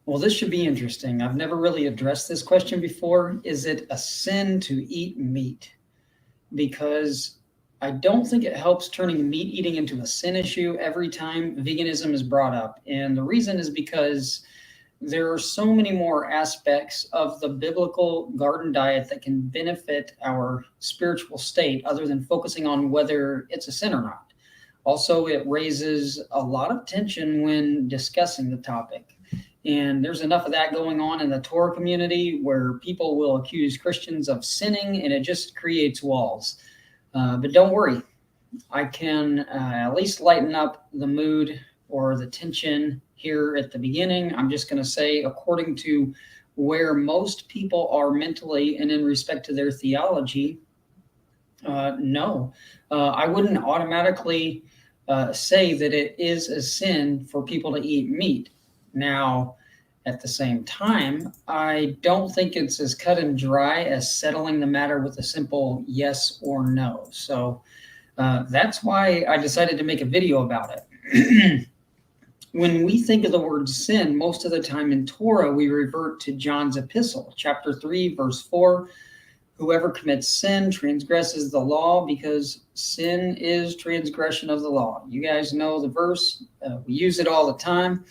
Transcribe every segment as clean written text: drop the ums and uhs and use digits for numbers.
Well, this should be interesting. I've never really addressed this question before. Is it a sin to eat meat? Because I don't think it helps turning meat eating into a sin issue every time veganism is brought up. And the reason is because there are so many more aspects of the biblical garden diet that can benefit our spiritual state other than focusing on whether it's a sin or not. Also, it raises a lot of tension when discussing the topic. And there's enough of that going on in the Torah community where people will accuse Christians of sinning and it just creates walls. But don't worry, I can at least lighten up the mood or the tension here at the beginning. I'm just going to say, according to where most people are mentally and in respect to their theology, no, I wouldn't automatically say that it is a sin for people to eat meat. Now, at the same time, I don't think it's as cut and dry as settling the matter with a simple yes or no. So that's why I decided to make a video about it. When we think of the word sin, most of the time in Torah, we revert to John's epistle, chapter 3, verse 4. Whoever commits sin transgresses the law because sin is transgression of the law. You guys know the verse. We use it all the time.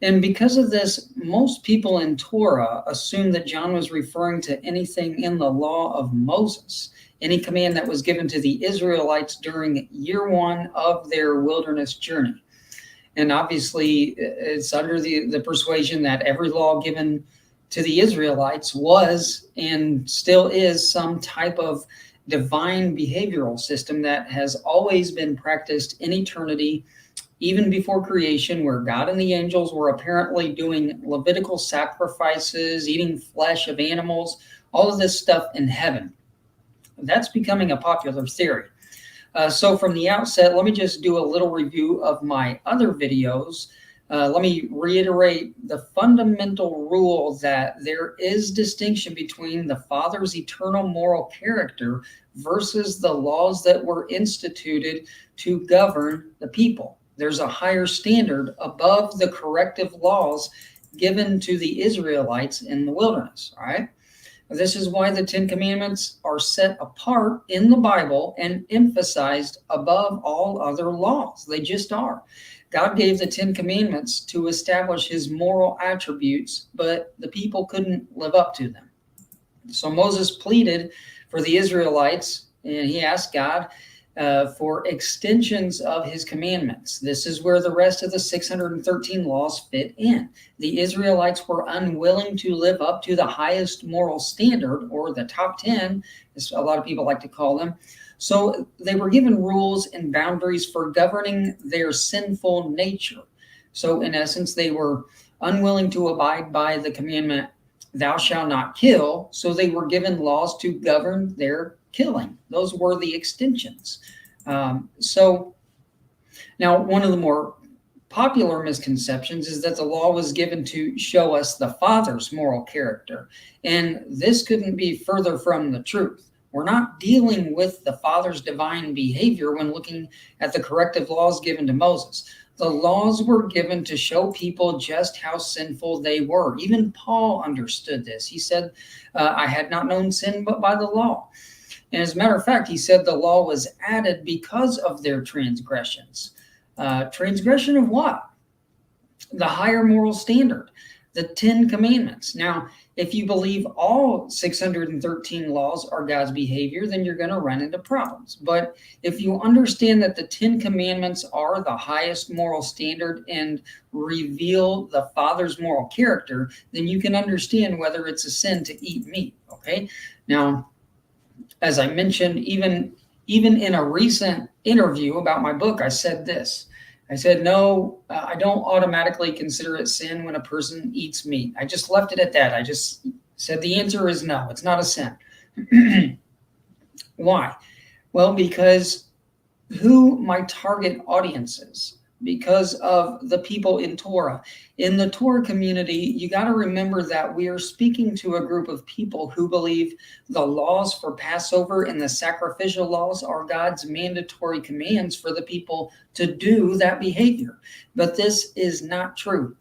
And because of this, most people in Torah assume that John was referring to anything in the law of Moses, any command that was given to the Israelites during year one of their wilderness journey. And obviously, it's under the persuasion that every law given to the Israelites was and still is some type of divine behavioral system that has always been practiced in eternity, even before creation, where God and the angels were apparently doing Levitical sacrifices, eating flesh of animals, all of this stuff in heaven. That's becoming a popular theory. So from the outset, let me just do a little review of my other videos. Let me reiterate the fundamental rule that there is distinction between the Father's eternal moral character versus the laws that were instituted to govern the people. There's a higher standard above the corrective laws given to the Israelites in the wilderness, all right? This is why the Ten Commandments are set apart in the Bible and emphasized above all other laws. They just are. God gave the Ten Commandments to establish his moral attributes, but the people couldn't live up to them. So Moses pleaded for the Israelites, and he asked God for extensions of his commandments. This is where the rest of the 613 laws fit in. The Israelites were unwilling to live up to the highest moral standard, or the top 10, as a lot of people like to call them. So they were given rules and boundaries for governing their sinful nature. So in essence, they were unwilling to abide by the commandment, thou shalt not kill. So they were given laws to govern their killing. Those were the extensions. So now one of the more popular misconceptions is that the law was given to show us the Father's moral character. And this couldn't be further from the truth. We're not dealing with the Father's divine behavior when looking at the corrective laws given to Moses. The laws were given to show people just how sinful they were. Even Paul understood this. He said, I had not known sin but by the law. And as a matter of fact, he said the law was added because of their transgressions. Transgression of what? The higher moral standard, the 10 commandments. Now, if you believe all 613 laws are God's behavior, then you're going to run into problems. But if you understand that the 10 commandments are the highest moral standard and reveal the Father's moral character, then you can understand whether it's a sin to eat meat, okay? Now, as I mentioned, even in a recent interview about my book, I said this. I said, no, I don't automatically consider it sin when a person eats meat. I just left it at that. I just said the answer is no, it's not a sin. Why? Well, because who my target audience is, because of the people in Torah. In the Torah community, you got to remember that we are speaking to a group of people who believe the laws for Passover and the sacrificial laws are God's mandatory commands for the people to do that behavior. But this is not true.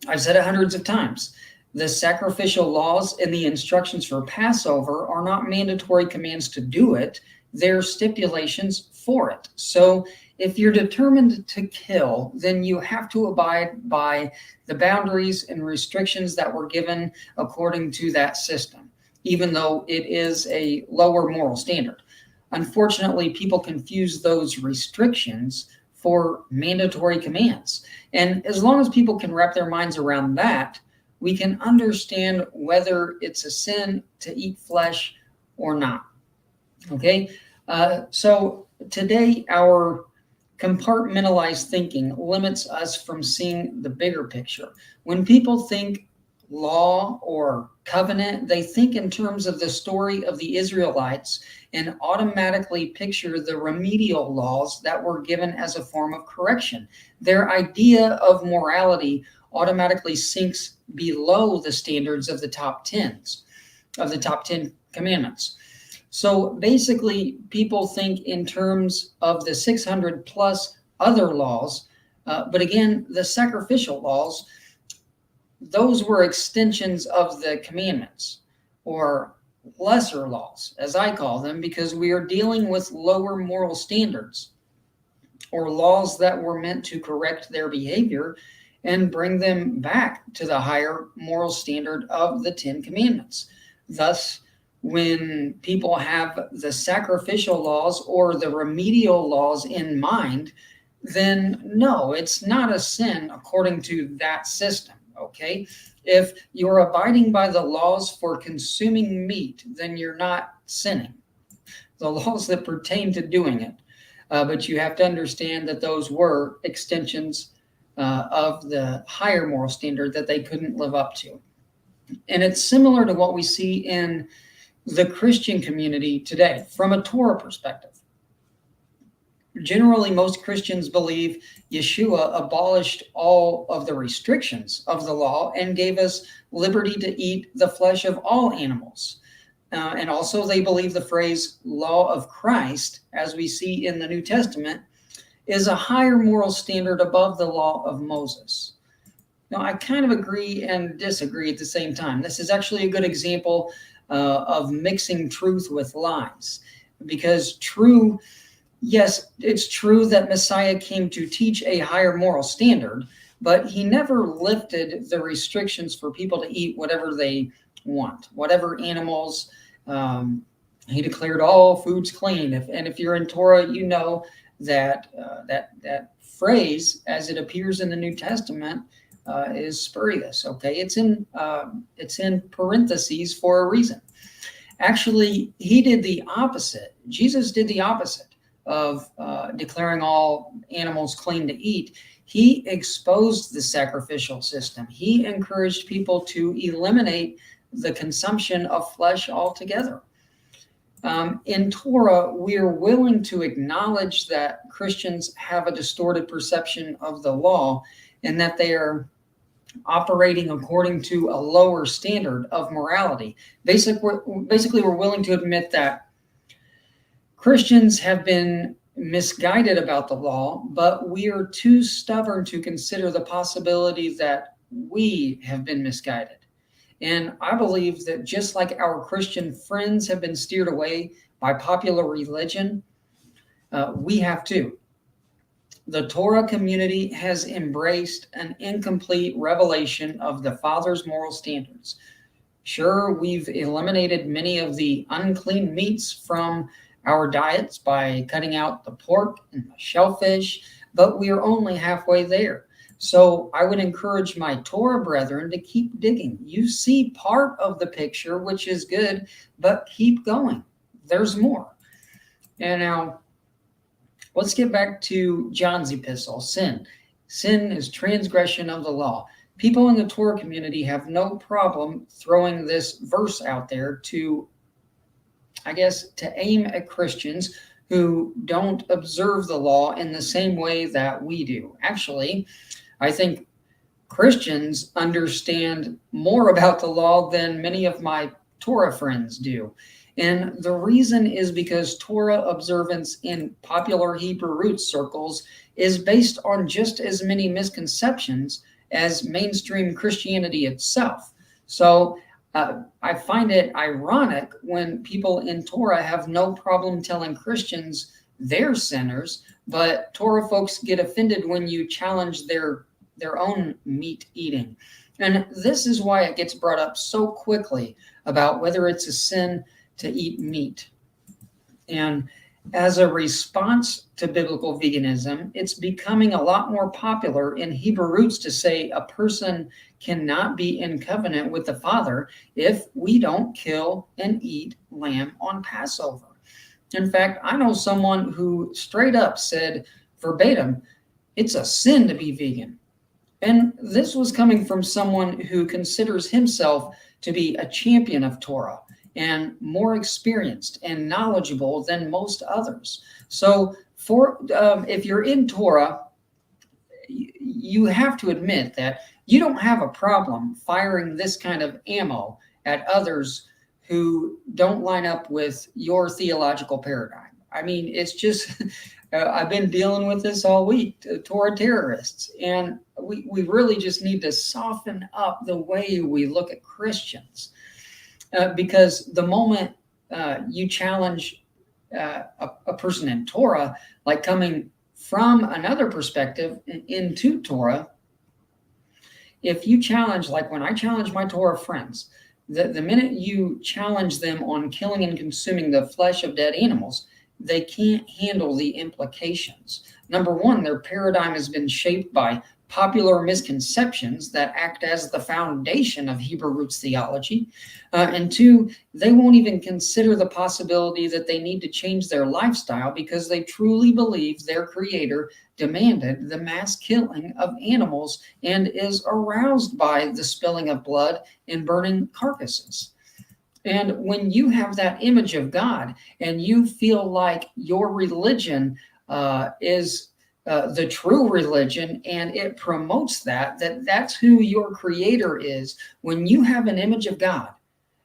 I've said it hundreds of times. The sacrificial laws and the instructions for Passover are not mandatory commands to do it. They're stipulations for it. So if you're determined to kill, then you have to abide by the boundaries and restrictions that were given according to that system, even though it is a lower moral standard. Unfortunately, people confuse those restrictions for mandatory commands. And as long as people can wrap their minds around that, we can understand whether it's a sin to eat flesh or not. Okay? So today, our compartmentalized thinking limits us from seeing the bigger picture. When people think law or covenant, they think in terms of the story of the Israelites and automatically picture the remedial laws that were given as a form of correction. Their idea of morality automatically sinks below the standards of the top 10 commandments. So basically, people think in terms of the 600 plus other laws, but again, the sacrificial laws, those were extensions of the commandments, or lesser laws, as I call them, because we are dealing with lower moral standards, or laws that were meant to correct their behavior and bring them back to the higher moral standard of the 10 commandments. Thus, when people have the sacrificial laws or the remedial laws in mind, then no, it's not a sin according to that system. Okay, if you're abiding by the laws for consuming meat, then you're not sinning. The laws that pertain to doing it, but you have to understand that those were extensions of the higher moral standard that they couldn't live up to. And it's similar to what we see in the Christian community today from a Torah perspective. Generally, most Christians believe Yeshua abolished all of the restrictions of the law and gave us liberty to eat the flesh of all animals. And also, they believe the phrase law of Christ, as we see in the New Testament, is a higher moral standard above the law of Moses. Now, I kind of agree and disagree at the same time. This is actually a good example of mixing truth with lies, because yes, it's true that Messiah came to teach a higher moral standard, but he never lifted the restrictions for people to eat whatever they want, whatever animals. He declared all foods clean. If you're in Torah, you know that that phrase, as it appears in the New Testament, is spurious. Okay, it's in parentheses for a reason. Actually, he did the opposite. Jesus did the opposite of declaring all animals clean to eat. He exposed the sacrificial system. He encouraged people to eliminate the consumption of flesh altogether. In Torah, we are willing to acknowledge that Christians have a distorted perception of the law and that they are operating according to a lower standard of morality. Basically, we're willing to admit that Christians have been misguided about the law, but we are too stubborn to consider the possibility that we have been misguided. And I believe that just like our Christian friends have been steered away by popular religion, we have too. The Torah community has embraced an incomplete revelation of the Father's moral standards. Sure, we've eliminated many of the unclean meats from our diets by cutting out the pork and the shellfish, but we are only halfway there. So I would encourage my Torah brethren to keep digging. You see part of the picture, which is good, but keep going. There's more. And now, let's get back to John's epistle, sin. Sin is transgression of the law. People in the Torah community have no problem throwing this verse out there to aim at Christians who don't observe the law in the same way that we do. Actually, I think Christians understand more about the law than many of my Torah friends do. And the reason is because Torah observance in popular Hebrew roots circles is based on just as many misconceptions as mainstream Christianity itself. So I find it ironic when people in Torah have no problem telling Christians they're sinners, but Torah folks get offended when you challenge their own meat eating. And this is why it gets brought up so quickly about whether it's a sin to eat meat. And as a response to biblical veganism, it's becoming a lot more popular in Hebrew roots to say a person cannot be in covenant with the Father if we don't kill and eat lamb on Passover. In fact, I know someone who straight up said verbatim, it's a sin to be vegan. And this was coming from someone who considers himself to be a champion of Torah and more experienced and knowledgeable than most others. So if you're in Torah, you have to admit that you don't have a problem firing this kind of ammo at others who don't line up with your theological paradigm. I mean, it's just, I've been dealing with this all week, Torah terrorists. And we really just need to soften up the way we look at Christians. Because the moment you challenge a person in Torah, like coming from another perspective into Torah, if you challenge, like when I challenge my Torah friends, the minute you challenge them on killing and consuming the flesh of dead animals, they can't handle the implications. Number one, their paradigm has been shaped by popular misconceptions that act as the foundation of Hebrew roots theology. And two, they won't even consider the possibility that they need to change their lifestyle because they truly believe their creator demanded the mass killing of animals and is aroused by the spilling of blood and burning carcasses. And when you have that image of God and you feel like your religion is the true religion and it promotes that's who your creator is, when you have an image of God,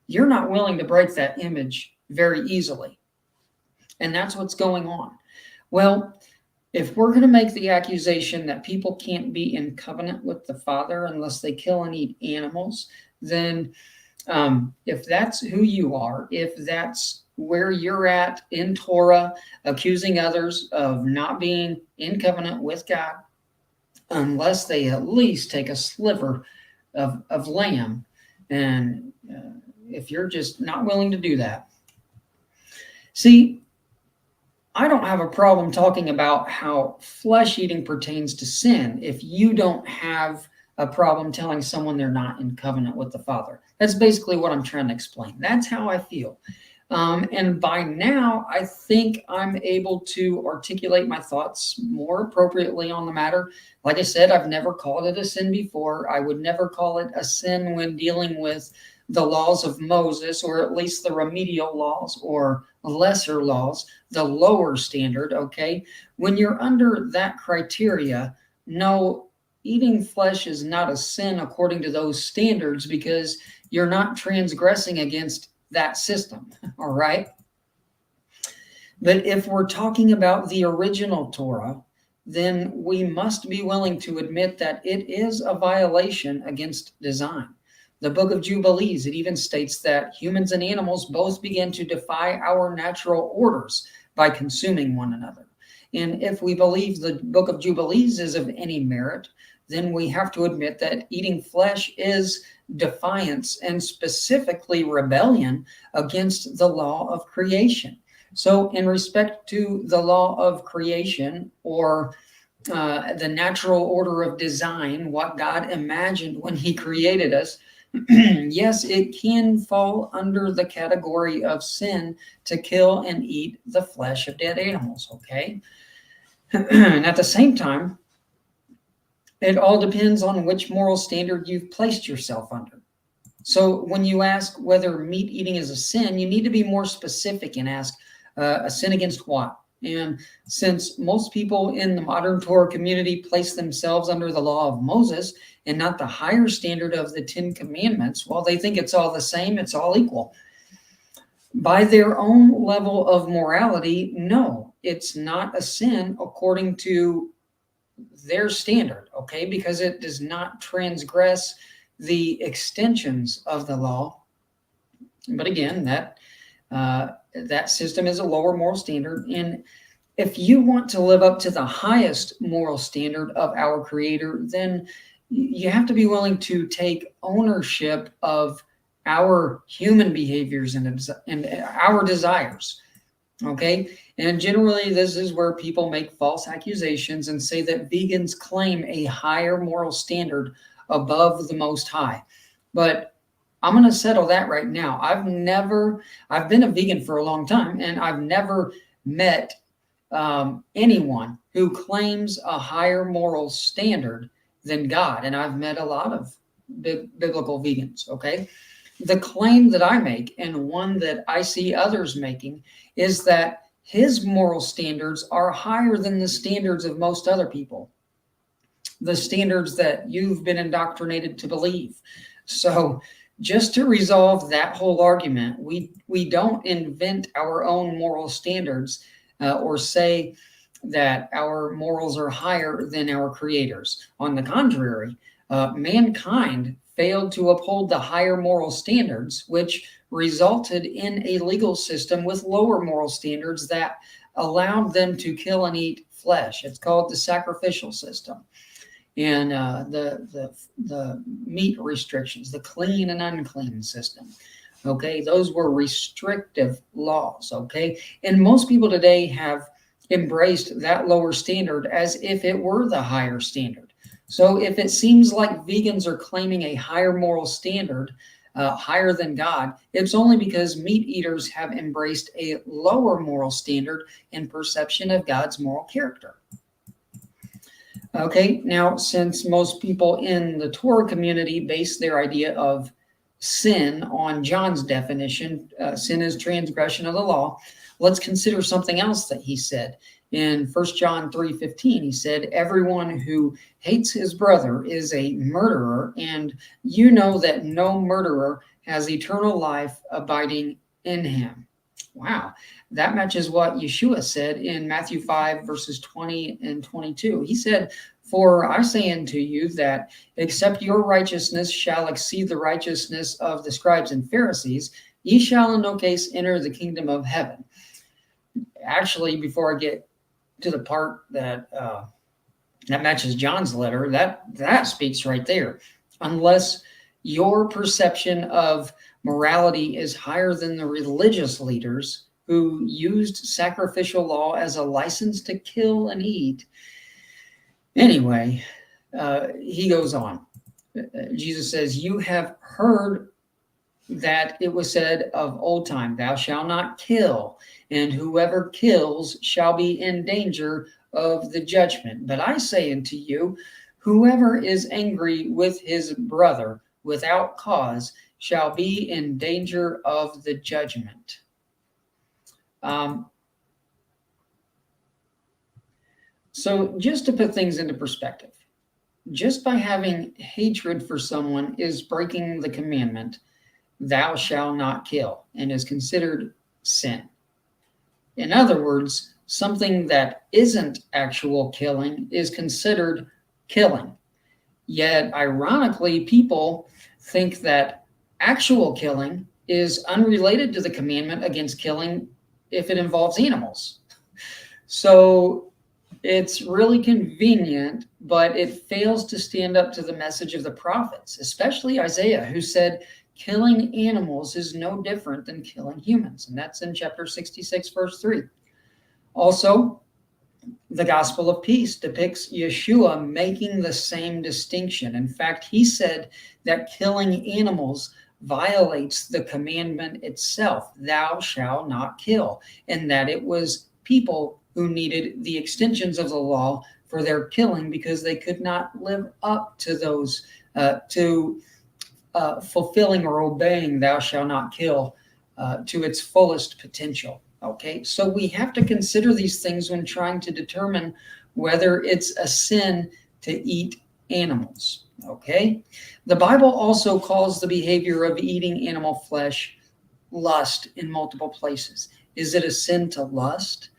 you're not willing to break that image very easily. And that's what's going on. Well, if we're going to make the accusation that people can't be in covenant with the Father unless they kill and eat animals, then if that's who you are, if that's where you're at in Torah, accusing others of not being in covenant with God, unless they at least take a sliver of lamb, and if you're just not willing to do that. See, I don't have a problem talking about how flesh eating pertains to sin if you don't have a problem telling someone they're not in covenant with the Father. That's basically what I'm trying to explain. That's how I feel. And by now, I think I'm able to articulate my thoughts more appropriately on the matter. Like I said, I've never called it a sin before. I would never call it a sin when dealing with the laws of Moses, or at least the remedial laws or lesser laws, the lower standard, okay? When you're under that criteria, no, eating flesh is not a sin according to those standards because you're not transgressing against that system, all right? But if we're talking about the original Torah, then we must be willing to admit that it is a violation against design. The Book of Jubilees, it even states that humans and animals both begin to defy our natural orders by consuming one another. And if we believe the Book of Jubilees is of any merit, then we have to admit that eating flesh is defiance and specifically rebellion against the law of creation. So in respect to the law of creation, or the natural order of design, what God imagined when he created us, yes, it can fall under the category of sin to kill and eat the flesh of dead animals, okay? And at the same time, it all depends on which moral standard you've placed yourself under. So when you ask whether meat eating is a sin, you need to be more specific and ask a sin against what? And since most people in the modern Torah community place themselves under the law of Moses and not the higher standard of the 10 Commandments, well, they think it's all the same, it's all equal. By their own level of morality, no, it's not a sin according to their standard, okay, because it does not transgress the extensions of the law. But again, that system is a lower moral standard. And if you want to live up to the highest moral standard of our Creator, then you have to be willing to take ownership of our human behaviors and our desires. Okay. And generally, this is where people make false accusations and say that vegans claim a higher moral standard above the Most High. But I'm going to settle that right now. I've been a vegan for a long time, and I've never met anyone who claims a higher moral standard than God. And I've met a lot of biblical vegans. Okay. The claim that I make, and one that I see others making, is that his moral standards are higher than the standards of most other people, the standards that you've been indoctrinated to believe. So just to resolve that whole argument, we don't invent our own moral standards or say that our morals are higher than our Creator's. On the contrary, mankind failed to uphold the higher moral standards, which resulted in a legal system with lower moral standards that allowed them to kill and eat flesh. It's called the sacrificial system. And the meat restrictions, the clean and unclean system. Okay, those were restrictive laws. Okay, and most people today have embraced that lower standard as if it were the higher standard. So if it seems like vegans are claiming a higher moral standard, higher than God, it's only because meat eaters have embraced a lower moral standard in perception of God's moral character. Okay, now since most people in the Torah community base their idea of sin on John's definition, sin is transgression of the law, let's consider something else that he said. In 1 John 3:15, he said, everyone who hates his brother is a murderer, and you know that no murderer has eternal life abiding in him. Wow, that matches what Yeshua said in Matthew 5, verses 20 and 22. He said, for I say unto you that except your righteousness shall exceed the righteousness of the scribes and Pharisees, ye shall in no case enter the kingdom of heaven. Actually, before I get to the part that matches John's letter, that speaks right there. Unless your perception of morality is higher than the religious leaders who used sacrificial law as a license to kill and eat. Anyway, he goes on. Jesus says, you have heard that it was said of old time, thou shalt not kill, and whoever kills shall be in danger of the judgment. But I say unto you, whoever is angry with his brother without cause shall be in danger of the judgment. So just to put things into perspective, just by having hatred for someone is breaking the commandment, thou shalt not kill, and is considered sin. In other words, something that isn't actual killing is considered killing. Yet, ironically, people think that actual killing is unrelated to the commandment against killing if it involves animals. So it's really convenient, but it fails to stand up to the message of the prophets, especially Isaiah, who said, killing animals is no different than killing humans. And that's in chapter 66, verse 3. Also, the gospel of peace depicts Yeshua making the same distinction. In fact, he said that killing animals violates the commandment itself, thou shalt not kill, and that it was people who needed the extensions of the law for their killing because they could not live up to those, fulfilling or obeying thou shalt not kill to its fullest potential. Okay, so we have to consider these things when trying to determine whether it's a sin to eat animals. Okay, the Bible also calls the behavior of eating animal flesh lust in multiple places. Is it a sin to lust?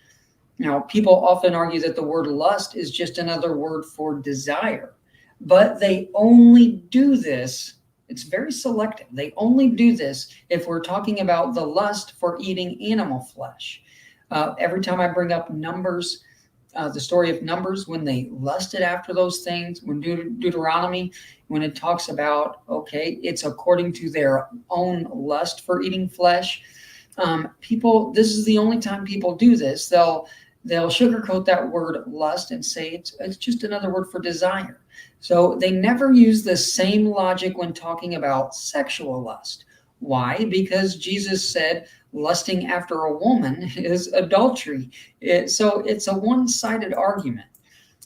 Now, people often argue that the word lust is just another word for desire, but they only do this. It's very selective. They only do this if we're talking about the lust for eating animal flesh. Every time I bring up Numbers, the story of Numbers, when they lusted after those things, when Deuteronomy, when it talks about, okay, it's according to their own lust for eating flesh. People, this is the only time people do this. They'll sugarcoat that word lust and say it's just another word for desire. So they never use the same logic when talking about sexual lust. Why? Because Jesus said lusting after a woman is adultery. So it's a one-sided argument.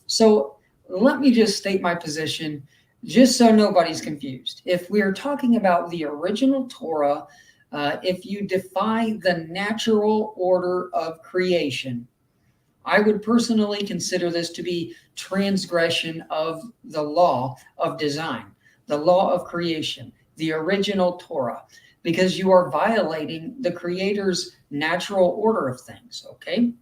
So let me just state my position just so nobody's confused. If we are talking about the original Torah, if you defy the natural order of creation, I would personally consider this to be transgression of the law of design, the law of creation, the original Torah, because you are violating the Creator's natural order of things, okay?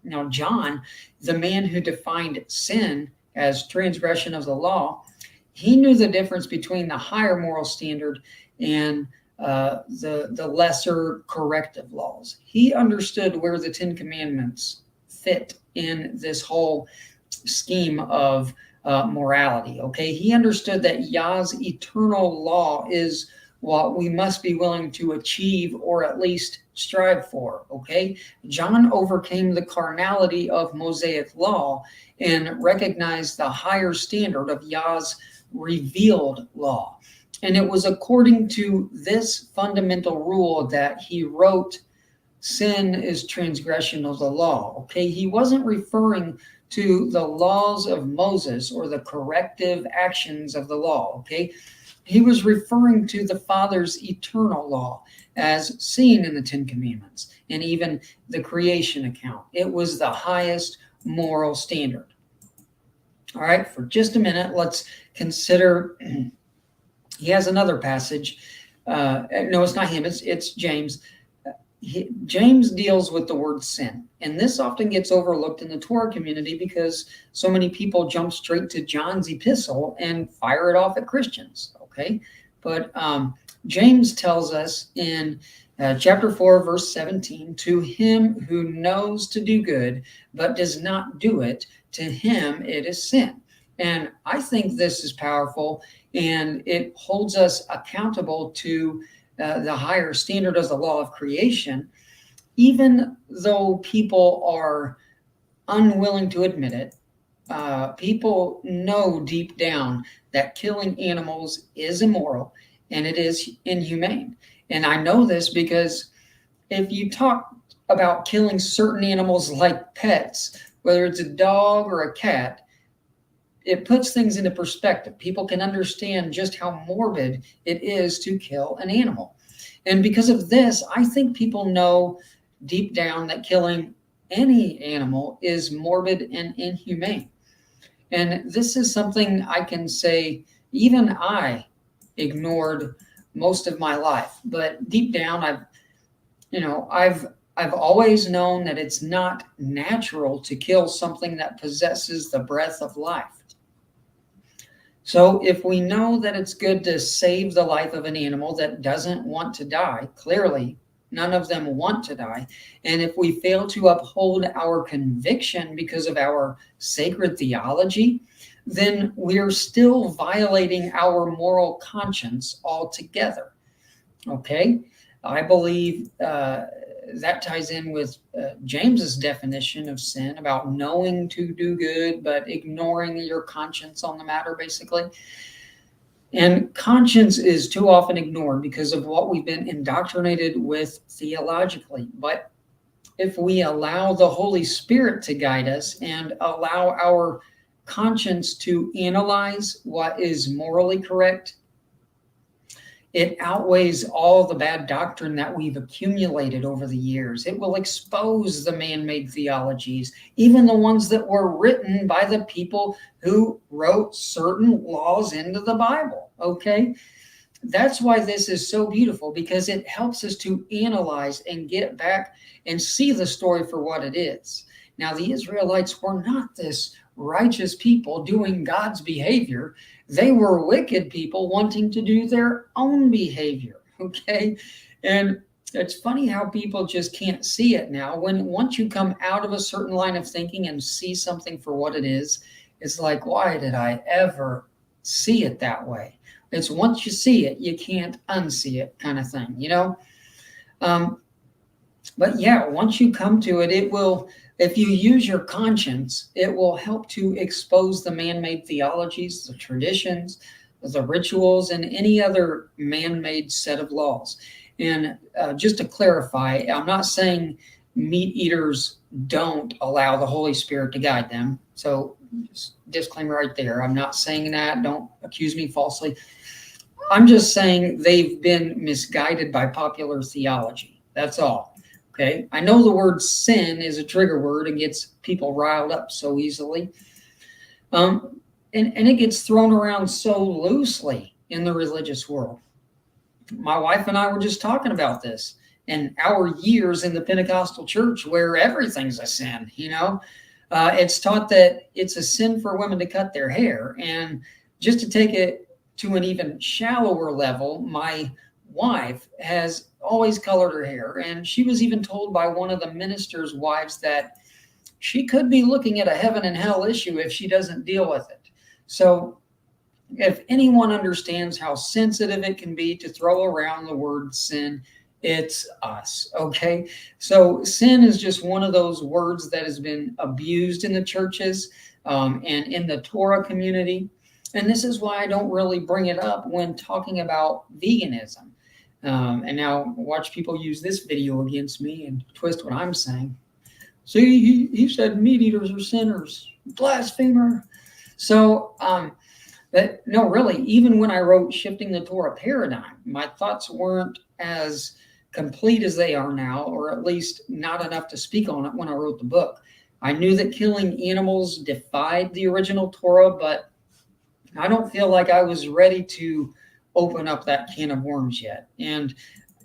Now, John, the man who defined sin as transgression of the law, he knew the difference between the higher moral standard and the lesser corrective laws. He understood where the Ten Commandments fit in this whole scheme of morality. Okay, he understood that Yah's eternal law is what we must be willing to achieve or at least strive for. Okay, John overcame the carnality of Mosaic law and recognized the higher standard of Yah's revealed law. And it was according to this fundamental rule that he wrote, sin is transgression of the law. Okay, he wasn't referring to the laws of Moses or the corrective actions of the law. Okay, he was referring to the Father's eternal law as seen in the Ten Commandments and even the creation account. It was the highest moral standard. All right, for just a minute, let's consider. He has another passage. No, it's not him. It's James. James deals with the word sin, and this often gets overlooked in the Torah community because so many people jump straight to John's epistle and fire it off at Christians. Okay, but James tells us in chapter 4, verse 17, to him who knows to do good but does not do it, to him it is sin. And I think this is powerful, and it holds us accountable to the higher standard of the law of creation, even though people are unwilling to admit it. People know deep down that killing animals is immoral and it is inhumane. And I know this because if you talk about killing certain animals like pets, whether it's a dog or a cat, it puts things into perspective. People can understand just how morbid it is to kill an animal. And because of this, I think people know deep down that killing any animal is morbid and inhumane. And this is something I can say even I ignored most of my life. But deep down, I've always known that it's not natural to kill something that possesses the breath of life. So if we know that it's good to save the life of an animal that doesn't want to die, clearly none of them want to die, and if we fail to uphold our conviction because of our sacred theology, then we're still violating our moral conscience altogether. Okay? I believe that ties in with James's definition of sin about knowing to do good but ignoring your conscience on the matter, basically. And conscience is too often ignored because of what we've been indoctrinated with theologically. But if we allow the Holy Spirit to guide us and allow our conscience to analyze what is morally correct, it outweighs all the bad doctrine that we've accumulated over the years. It will expose the man-made theologies, even the ones that were written by the people who wrote certain laws into the Bible, okay? That's why this is so beautiful, because it helps us to analyze and get back and see the story for what it is. Now, the Israelites were not this righteous people doing God's behavior. They were wicked people wanting to do their own behavior, okay? And it's funny how people just can't see it now. Once you come out of a certain line of thinking and see something for what it is, it's like, why did I ever see it that way? It's once you see it, you can't unsee it kind of thing, you know? But yeah, once you come to it, it will, if you use your conscience, it will help to expose the man-made theologies, the traditions, the rituals, and any other man-made set of laws. And just to clarify, I'm not saying meat eaters don't allow the Holy Spirit to guide them. So just disclaimer right there. I'm not saying that. Don't accuse me falsely. I'm just saying they've been misguided by popular theology. That's all. Okay. I know the word sin is a trigger word and gets people riled up so easily. And it gets thrown around so loosely in the religious world. My wife and I were just talking about this and our years in the Pentecostal church where everything's a sin, you know. It's taught that it's a sin for women to cut their hair. And just to take it to an even shallower level, my wife has always colored her hair. And she was even told by one of the minister's wives that she could be looking at a heaven and hell issue if she doesn't deal with it. So if anyone understands how sensitive it can be to throw around the word sin, it's us, okay? So sin is just one of those words that has been abused in the churches and in the Torah community. And this is why I don't really bring it up when talking about veganism. And now watch people use this video against me and twist what I'm saying. See, he said meat eaters are sinners, blasphemer. So, no, really, even when I wrote Shifting the Torah Paradigm, my thoughts weren't as complete as they are now, or at least not enough to speak on it when I wrote the book. I knew that killing animals defied the original Torah, but I don't feel like I was ready to open up that can of worms yet. And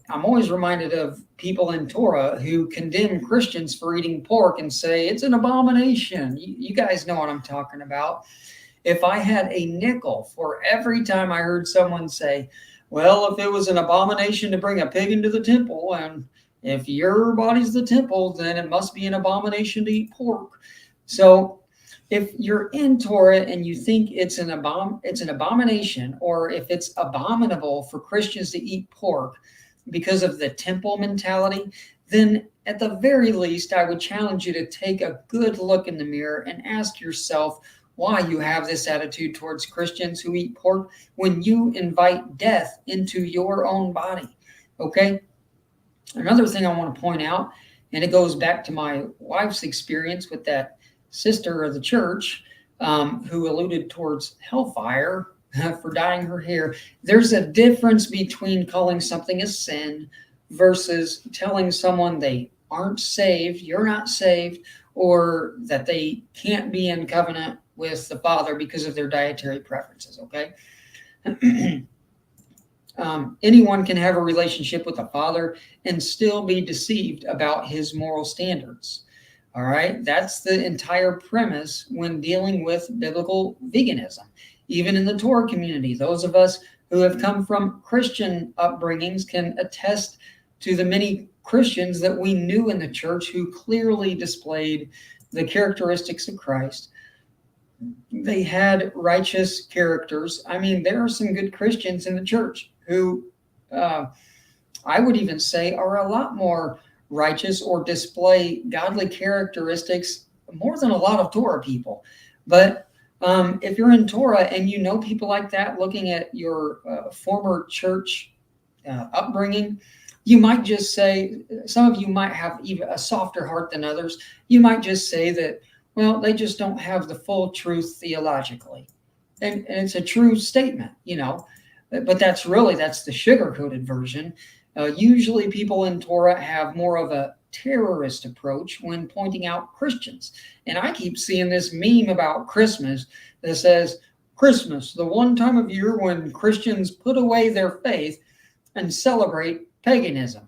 I'm always reminded of people in Torah who condemn Christians for eating pork and say it's an abomination. You guys know what I'm talking about. If I had a nickel for every time I heard someone say, well, if it was an abomination to bring a pig into the temple, and if your body's the temple, then it must be an abomination to eat pork. So if you're in Torah and you think it's an abomination, or if it's abominable for Christians to eat pork because of the temple mentality, then at the very least, I would challenge you to take a good look in the mirror and ask yourself why you have this attitude towards Christians who eat pork when you invite death into your own body, okay? Another thing I want to point out, and it goes back to my wife's experience with that sister of the church who alluded towards hellfire for dyeing her hair. There's a difference between calling something a sin versus telling someone they aren't saved, you're not saved, or that they can't be in covenant with the Father because of their dietary preferences, okay? Anyone can have a relationship with the Father and still be deceived about his moral standards, all right? That's the entire premise when dealing with biblical veganism. Even in the Torah community, those of us who have come from Christian upbringings can attest to the many Christians that we knew in the church who clearly displayed the characteristics of Christ. They had righteous characters. I mean, there are some good Christians in the church who I would even say are a lot more righteous or display godly characteristics more than a lot of Torah people. But if you're in Torah and you know people like that, looking at your former church upbringing, you might just say, some of you might have even a softer heart than others. You might just say that, well, they just don't have the full truth theologically. And it's a true statement, you know, but that's the sugar-coated version. Usually people in Torah have more of a terrorist approach when pointing out Christians. And I keep seeing this meme about Christmas that says, Christmas, the one time of year when Christians put away their faith and celebrate paganism.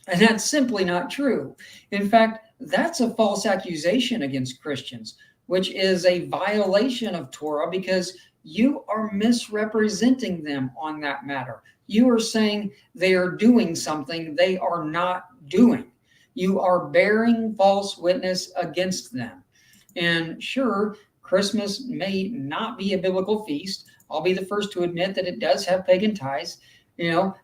And that's simply not true. In fact, that's a false accusation against Christians, which is a violation of Torah because you are misrepresenting them on that matter. You are saying they are doing something they are not doing. You are bearing false witness against them. And sure, Christmas may not be a biblical feast. I'll be the first to admit that it does have pagan ties, you know,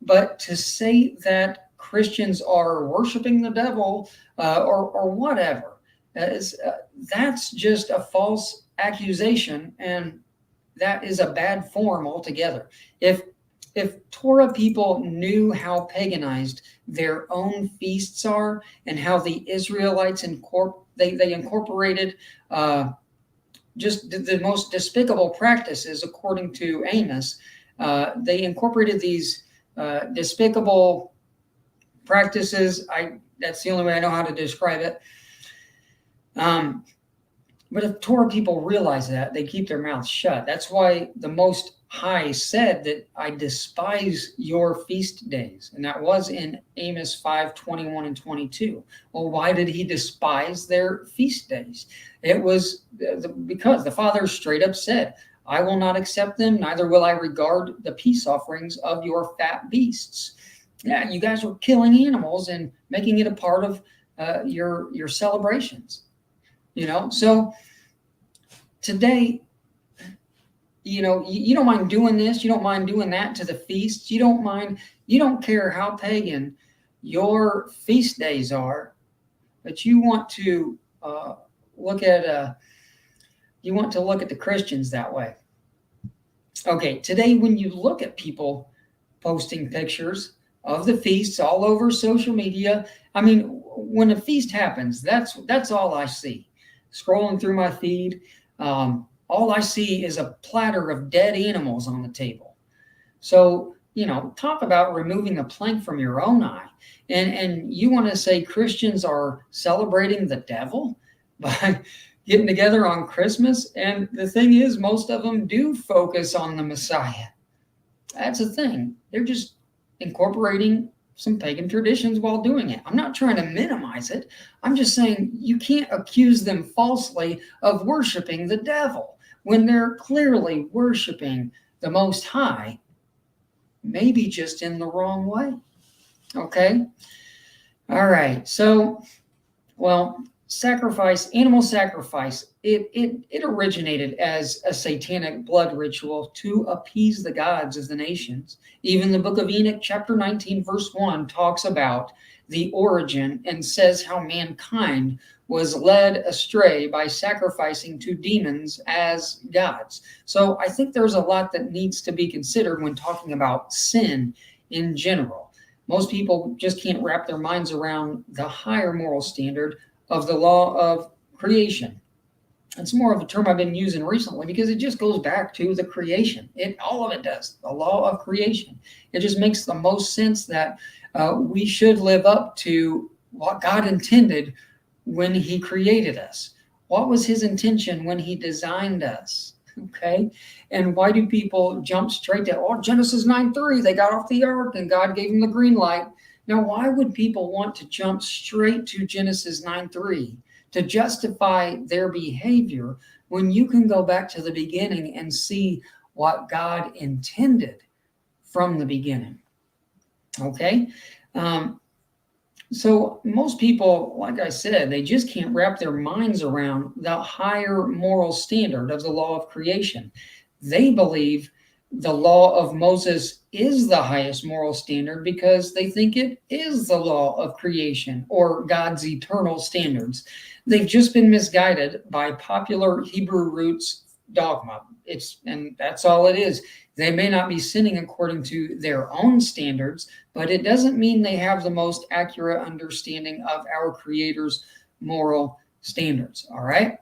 but to say that Christians are worshiping the devil or whatever, that's just a false accusation, and that is a bad form altogether. If Torah people knew how paganized their own feasts are and how the Israelites they incorporated just the most despicable practices, according to Amos, they incorporated these despicable practices. That's the only way I know how to describe it. But if Torah people realize that, they keep their mouths shut. That's why the Most High said that I despise your feast days. And that was in Amos 5:21 and 22. Well, why did he despise their feast days? It was because the Father straight up said, I will not accept them, neither will I regard the peace offerings of your fat beasts. Yeah, you guys were killing animals and making it a part of your celebrations. So today, you don't mind doing this, you don't mind doing that to the feasts, you don't care how pagan your feast days are, but you want to look at the Christians that way. Okay, today when you look at people posting pictures of the feasts all over social media, when a feast happens, that's all I see. Scrolling through my feed, all I see is a platter of dead animals on the table. So, talk about removing a plank from your own eye. And you want to say Christians are celebrating the devil by getting together on Christmas? And the thing is, most of them do focus on the Messiah. That's the thing. They're just incorporating some pagan traditions while doing it. I'm not trying to minimize it. I'm just saying you can't accuse them falsely of worshiping the devil when they're clearly worshiping the Most High, maybe just in the wrong way. Okay? All right. So, animal sacrifice, it originated as a satanic blood ritual to appease the gods of the nations. Even the book of Enoch, chapter 19, verse 1, talks about the origin and says how mankind was led astray by sacrificing to demons as gods. So I think there's a lot that needs to be considered when talking about sin in general. Most people just can't wrap their minds around the higher moral standard of the law of creation. It's more of a term I've been using recently because it just goes back to the creation. All of it does, the law of creation. It just makes the most sense that we should live up to what God intended when he created us. What was his intention when he designed us? Okay? And why do people jump straight to, Genesis 9:3, they got off the ark and God gave them the green light. Now, why would people want to jump straight to Genesis 9:3 to justify their behavior when you can go back to the beginning and see what God intended from the beginning? Okay? So most people, like I said, they just can't wrap their minds around the higher moral standard of the law of creation. They believe the law of Moses is the highest moral standard because they think it is the law of creation or God's eternal standards. They've just been misguided by popular Hebrew roots dogma. And that's all it is. They may not be sinning according to their own standards, but it doesn't mean they have the most accurate understanding of our Creator's moral standards. All right?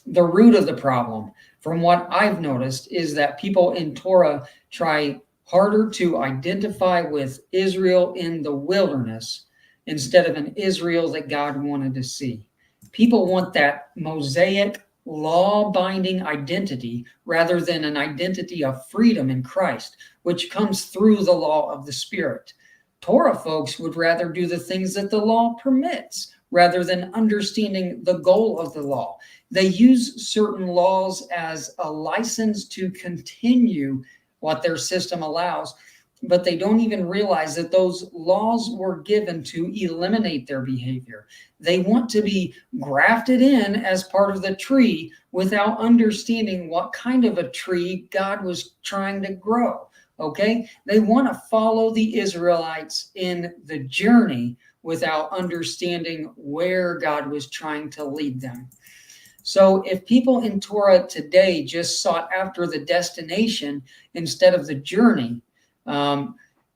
The root of the problem, from what I've noticed, is that people in Torah try harder to identify with Israel in the wilderness instead of an Israel that God wanted to see. People want that Mosaic law-binding identity rather than an identity of freedom in Christ, which comes through the law of the Spirit. Torah folks would rather do the things that the law permits rather than understanding the goal of the law. They use certain laws as a license to continue what their system allows, but they don't even realize that those laws were given to eliminate their behavior. They want to be grafted in as part of the tree without understanding what kind of a tree God was trying to grow. Okay? They want to follow the Israelites in the journey without understanding where God was trying to lead them. So if people in Torah today just sought after the destination instead of the journey,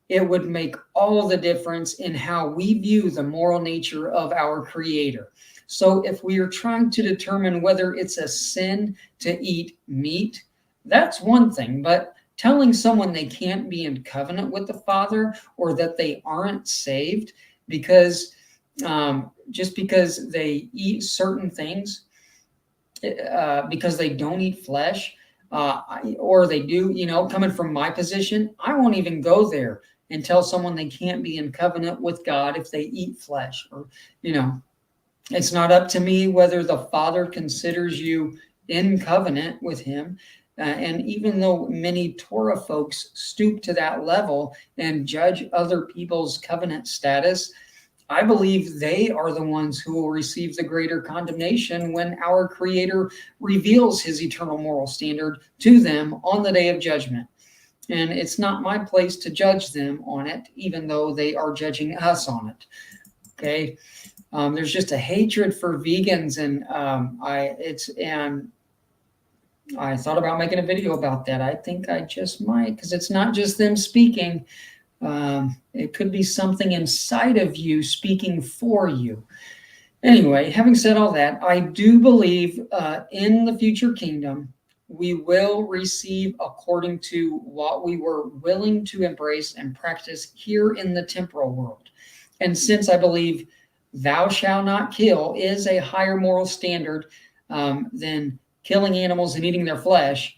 it would make all the difference in how we view the moral nature of our Creator. So if we are trying to determine whether it's a sin to eat meat, that's one thing. But telling someone they can't be in covenant with the Father or that they aren't saved because just because they eat certain things, because they don't eat flesh, or they do, coming from my position, I won't even go there and tell someone they can't be in covenant with God if they eat flesh. Or, it's not up to me whether the Father considers you in covenant with him. And even though many Torah folks stoop to that level and judge other people's covenant status, I believe they are the ones who will receive the greater condemnation when our Creator reveals his eternal moral standard to them on the day of judgment. And it's not my place to judge them on it, even though they are judging us on it. Okay. There's just a hatred for vegans, and I thought about making a video about that. I think I just might, because it's not just them speaking. It could be something inside of you speaking for you. Anyway, having said all that, I do believe in the future kingdom, we will receive according to what we were willing to embrace and practice here in the temporal world. And since I believe thou shalt not kill is a higher moral standard than killing animals and eating their flesh,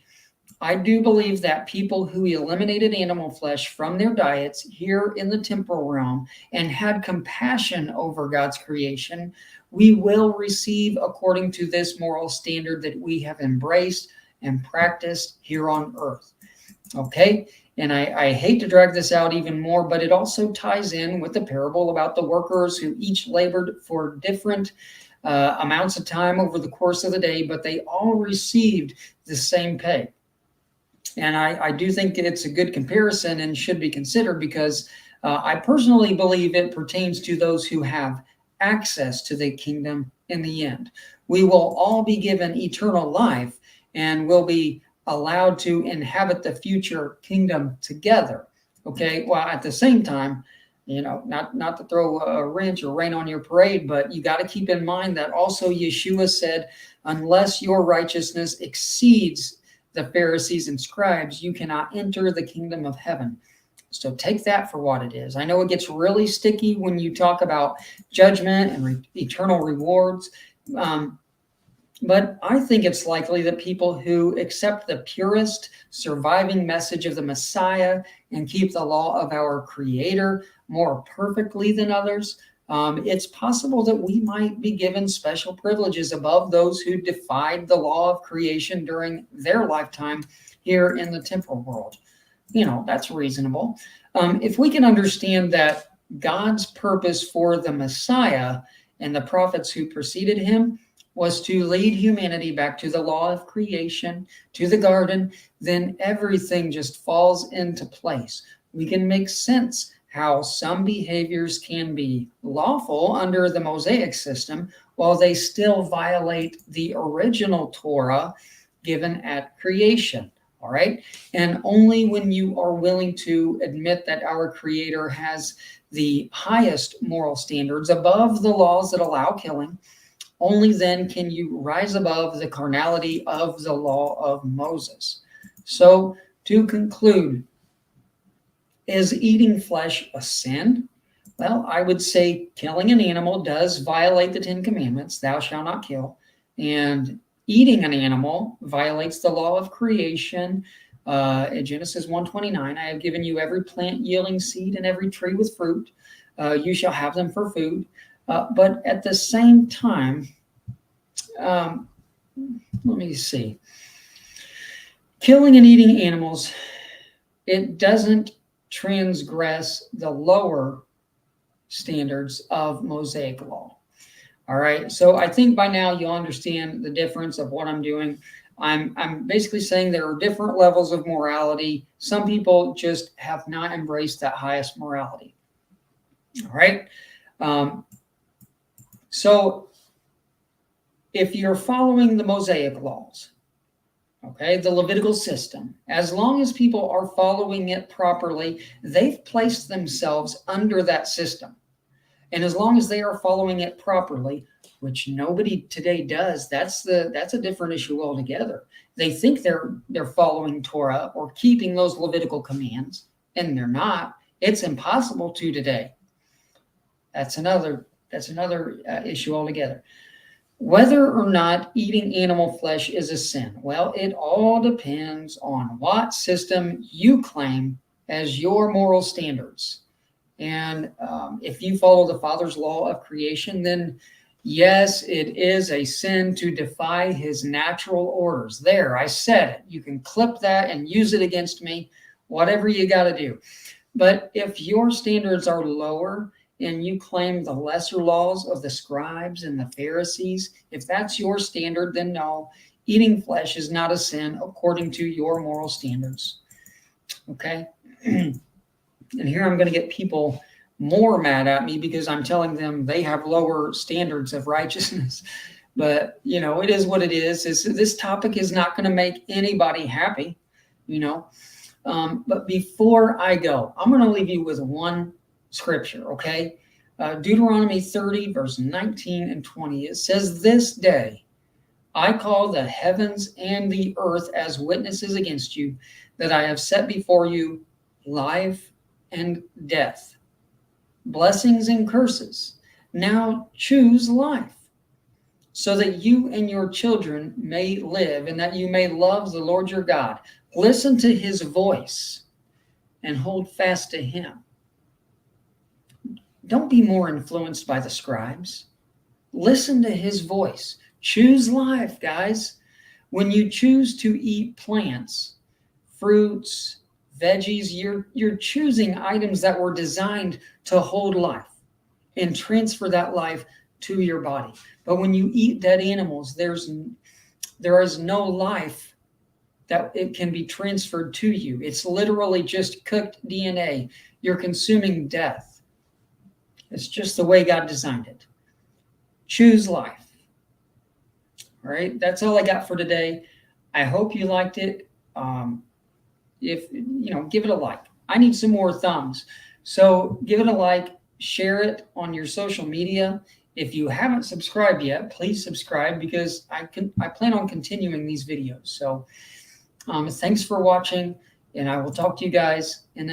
I do believe that people who eliminated animal flesh from their diets here in the temporal realm and had compassion over God's creation, we will receive according to this moral standard that we have embraced and practiced here on earth. Okay? And I hate to drag this out even more, but it also ties in with the parable about the workers who each labored for different amounts of time over the course of the day, but they all received the same pay. And I do think it's a good comparison and should be considered because I personally believe it pertains to those who have access to the kingdom in the end. We will all be given eternal life and will be allowed to inhabit the future kingdom together. Okay, well, at the same time, not to throw a wrench or rain on your parade, but you got to keep in mind that also Yeshua said, unless your righteousness exceeds the Pharisees and scribes, you cannot enter the kingdom of heaven. So take that for what it is. I know it gets really sticky when you talk about judgment and eternal rewards, but I think it's likely that people who accept the purest surviving message of the Messiah and keep the law of our Creator more perfectly than others, it's possible that we might be given special privileges above those who defied the law of creation during their lifetime here in the temporal world. That's reasonable. If we can understand that God's purpose for the Messiah and the prophets who preceded him was to lead humanity back to the law of creation, to the garden, then everything just falls into place. We can make sense how some behaviors can be lawful under the Mosaic system while they still violate the original Torah given at creation. All right. And only when you are willing to admit that our Creator has the highest moral standards above the laws that allow killing, only then can you rise above the carnality of the law of Moses. So to conclude, is eating flesh a sin? Well, I would say killing an animal does violate the 10 Commandments, thou shalt not kill, and eating an animal violates the law of creation, In Genesis 1:29, I have given you every plant yielding seed and every tree with fruit. You shall have them for food. But at the same time, let me see. Killing and eating animals, it doesn't transgress the lower standards of Mosaic law. All right. So I think by now you'll understand the difference of what I'm doing. I'm basically saying there are different levels of morality. Some people just have not embraced that highest morality. All right. So if you're following the Mosaic laws, okay, the Levitical system, as long as people are following it properly, they've placed themselves under that system. And as long as they are following it properly, which nobody today does, that's a different issue altogether. They think they're following Torah or keeping those Levitical commands, and they're not. It's impossible to today. That's another issue altogether. Whether or not eating animal flesh is a sin, well, it all depends on what system you claim as your moral standards. And if you follow the Father's law of creation, then yes, it is a sin to defy his natural orders. There, I said it. You can clip that and use it against me, whatever you got to do. But if your standards are lower and you claim the lesser laws of the scribes and the Pharisees, if that's your standard, then no, eating flesh is not a sin according to your moral standards. Okay? And here I'm going to get people more mad at me because I'm telling them they have lower standards of righteousness. But, it is what it is. This topic is not going to make anybody happy, But before I go, I'm going to leave you with one scripture, okay? Deuteronomy 30, verse 19 and 20. It says, "This day I call the heavens and the earth as witnesses against you, that I have set before you life and death, blessings and curses. Now choose life, so that you and your children may live, and that you may love the Lord your God. Listen to his voice and hold fast to him." Don't be more influenced by the scribes. Listen to his voice. Choose life, guys. When you choose to eat plants, fruits, veggies, you're choosing items that were designed to hold life and transfer that life to your body. But when you eat dead animals, there is no life that it can be transferred to you. It's literally just cooked DNA. You're consuming death. It's just the way God designed it. Choose life. All right, that's all I got for today. I hope you liked it. Give it a like. I need some more thumbs. So give it a like, share it on your social media. If you haven't subscribed yet, please subscribe, because I plan on continuing these videos. So thanks for watching, and I will talk to you guys in the